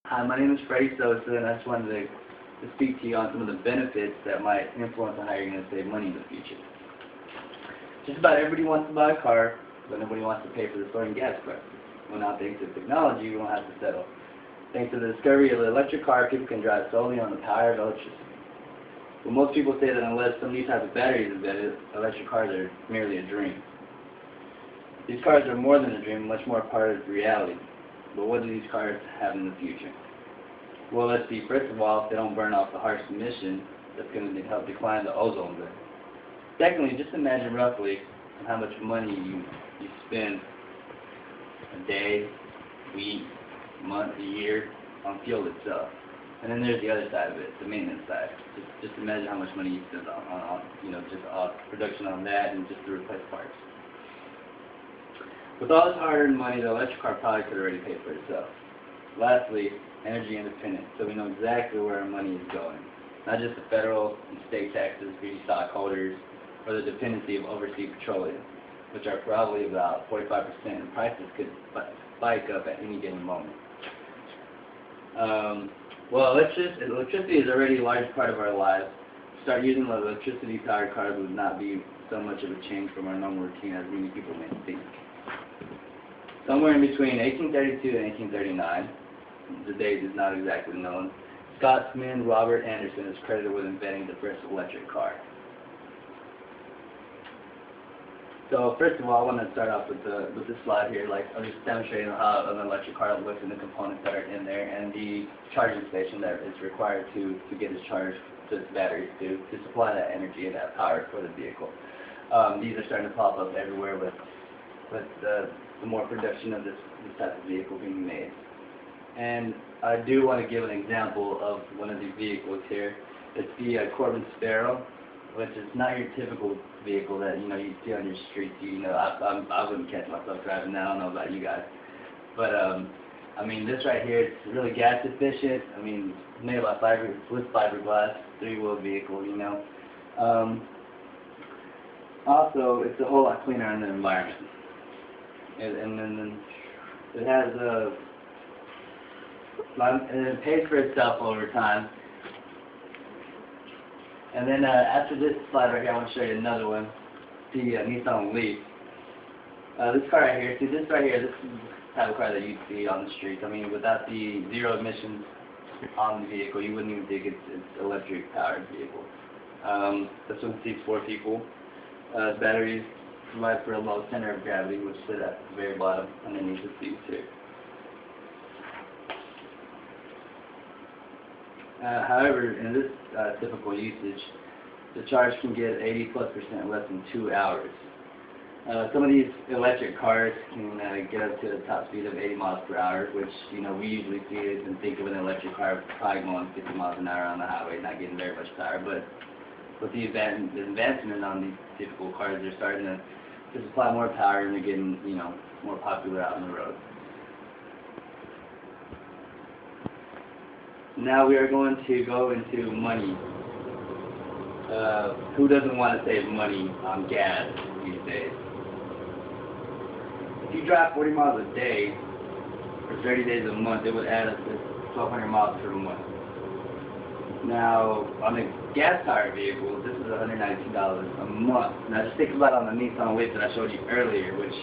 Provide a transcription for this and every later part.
Hi, my name is Freddie Sosa, and I just wanted to speak to you on some of the benefits that might influence on how you're going to save money in the future. Just about everybody wants to buy a car, but nobody wants to pay for the soaring gas prices. Well, now thanks to technology, we won't have to settle. Thanks to the discovery of the electric car, people can drive solely on the power of electricity. But most people say that unless some new type of battery is embedded, electric cars are merely a dream. These cars are more than a dream, much more a part of reality. But what do these cars have in the future? Well, let's see. First of all, if they don't burn off the harsh emission, that's going to help decline the ozone layer. Secondly, just imagine roughly how much money you spend a day, week, month, a year on fuel itself. And then there's the other side of it, the maintenance side. Just imagine how much money you spend on just production on that and just to replace parts. With all this hard-earned money, the electric car probably could already pay for itself. Lastly, energy independence, so we know exactly where our money is going. Not just the federal and state taxes for you stockholders, or the dependency of overseas petroleum, which are probably about 45%, and prices could spike up at any given moment. Well, electricity is already a large part of our lives. Start using electricity-powered cars would not be so much of a change from our normal routine as many people may think. Somewhere in between 1832 and 1839, the date is not exactly known, Scotsman Robert Anderson is credited with inventing the first electric car. So first of all, I want to start off with this slide here. I'm just demonstrating how an electric car looks and the components that are in there, and the charging station that is required to get its charge to its batteries to supply that energy and that power for the vehicle. These are starting to pop up everywhere with the more production of this type of vehicle being made. And I do want to give an example of one of these vehicles here. It's the Corbin Sparrow, which is not your typical vehicle that you see on your streets. I wouldn't catch myself driving that. I don't know about you guys, but I mean, this right here, it's really gas efficient. I mean, it's made by fiberglass, three-wheel vehicle. Also, it's a whole lot cleaner on the environment. And then it has and it pays for itself over time. And then after this slide right here, I want to show you another one, the Nissan Leaf. This car right here, this is the type of car that you'd see on the streets. I mean, without the zero emissions on the vehicle, you wouldn't even think it's electric powered vehicle. This one seats 4 people. Batteries provide for a low center of gravity, which sit at the very bottom underneath the seat too. However, in this typical usage, the charge can get 80+% less than 2 hours. Some of these electric cars can get up to the top speed of 80 miles per hour, which we usually see it and think of an electric car probably going 50 miles an hour on the highway, not getting very much power. But with the advancement on these typical cars, they're starting to supply more power, and they're getting more popular out on the road. Now we are going to go into money. Who doesn't want to save money on gas these days? If you drive 40 miles a day for 30 days a month, it would add up to 1,200 miles per month. Now, on a gas-powered vehicle, this is $192 a month. Now, just think about it on the Nissan Leaf that I showed you earlier, which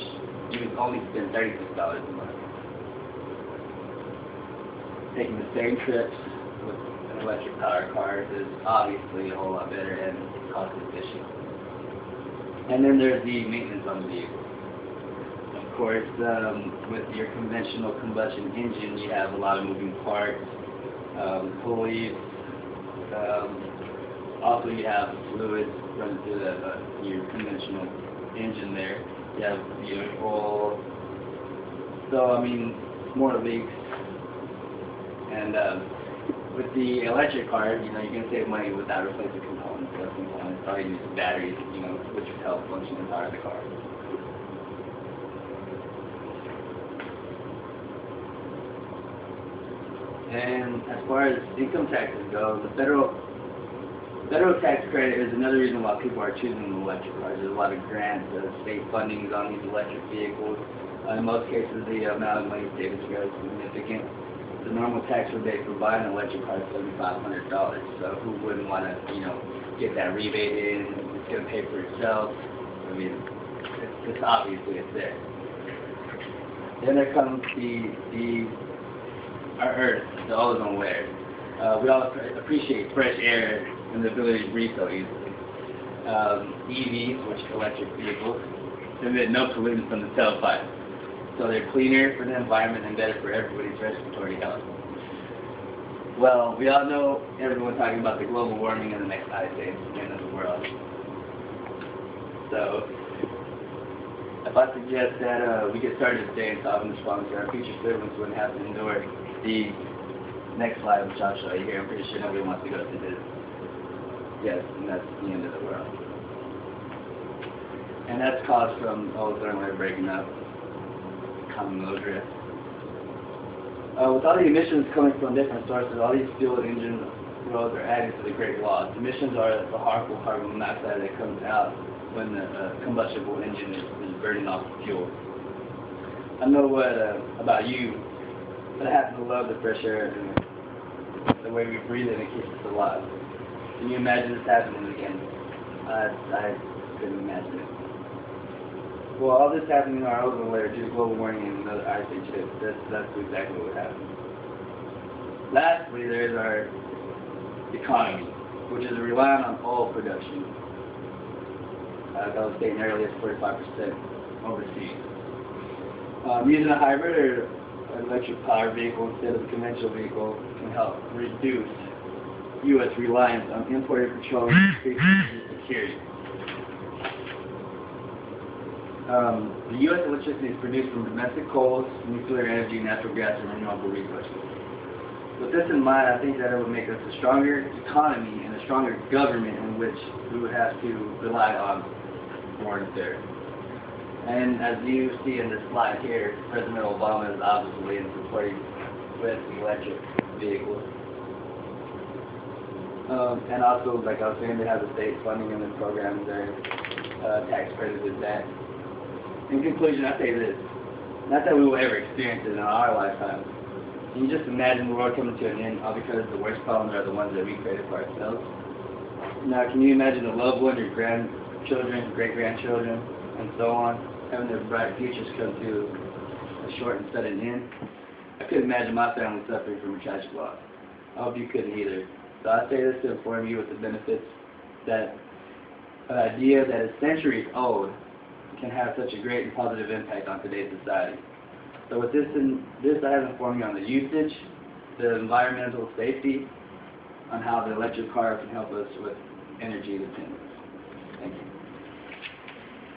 you would only spend $36 a month. Taking the same trips with an electric powered car is obviously a whole lot better and cost efficient. And then there's the maintenance on the vehicle. Of course, with your conventional combustion engine, you have a lot of moving parts, pulleys. Also, you have fluids running through your conventional engine there. You have your oil. So, I mean, more leaks. And with the electric car, you can save money without replacing components. Those components probably use batteries, which would help function and power the car. And as far as income taxes go, the federal tax credit is another reason why people are choosing electric cars. There's a lot of grants, state fundings on these electric vehicles. In most cases, the amount of money saved is very significant. the normal tax rebate for buying an electric car is $7,500. So who wouldn't want to, get that rebate in? It's going to pay for itself. I mean, it's obviously it's there. Then there comes our Earth, the ozone layer. We all appreciate fresh air and the ability to breathe so easily. EVs, which are electric vehicles, emit no pollutants from the tailpipe. So they're cleaner for the environment and better for everybody's respiratory health. Well, we all know everyone's talking about the global warming and the next ice age, the end of the world. So, if I suggest that we get started today and solving this problem, so our future servants wouldn't have to endure the next slide, which I'll show you here. I'm pretty sure nobody wants to go through this. Yes, and that's the end of the world. And that's caused from ozone layer breaking up, common low drift. With all the emissions coming from different sources, all these fuel engine roads are adding to the Great Loss. Emissions are the harmful carbon monoxide that comes out when the combustible engine is burning off the fuel. I know about you, but I happen to love the fresh air and the way we breathe it, and it keeps us alive. Can you imagine this happening again? I couldn't imagine it. Well, all this happening in our ozone layer due to global warming and another ice age hit. That's exactly what happened. Lastly, there's our economy, which is reliant on oil production. As I was stating earlier, it's 45% overseas. Using a hybrid or electric power vehicle instead of a conventional vehicle can help reduce U.S. reliance on imported petroleum and increase energy security. The U.S. electricity is produced from domestic coals, nuclear energy, natural gas, and renewable resources. With this in mind, I think that it would make us a stronger economy and a stronger government in which we would have to rely on foreign affairs. And as you see in this slide here, President Obama is obviously in supporting with electric vehicles. And also, like I was saying, they have the state funding in the programs there, tax credits is that. In conclusion, I say this, not that we will ever experience it in our lifetime. Can you just imagine the world coming to an end all because the worst problems are the ones that we created for ourselves? Now, can you imagine a loved one, your grandchildren, great-grandchildren, and so on, having their bright futures come to a short and sudden end? I couldn't imagine my family suffering from a tragic loss. I hope you couldn't either. So I say this to inform you with the benefits that an idea that is centuries old can have such a great and positive impact on today's society. So with this I have informed you on the usage, the environmental safety, on how the electric car can help us with energy independence.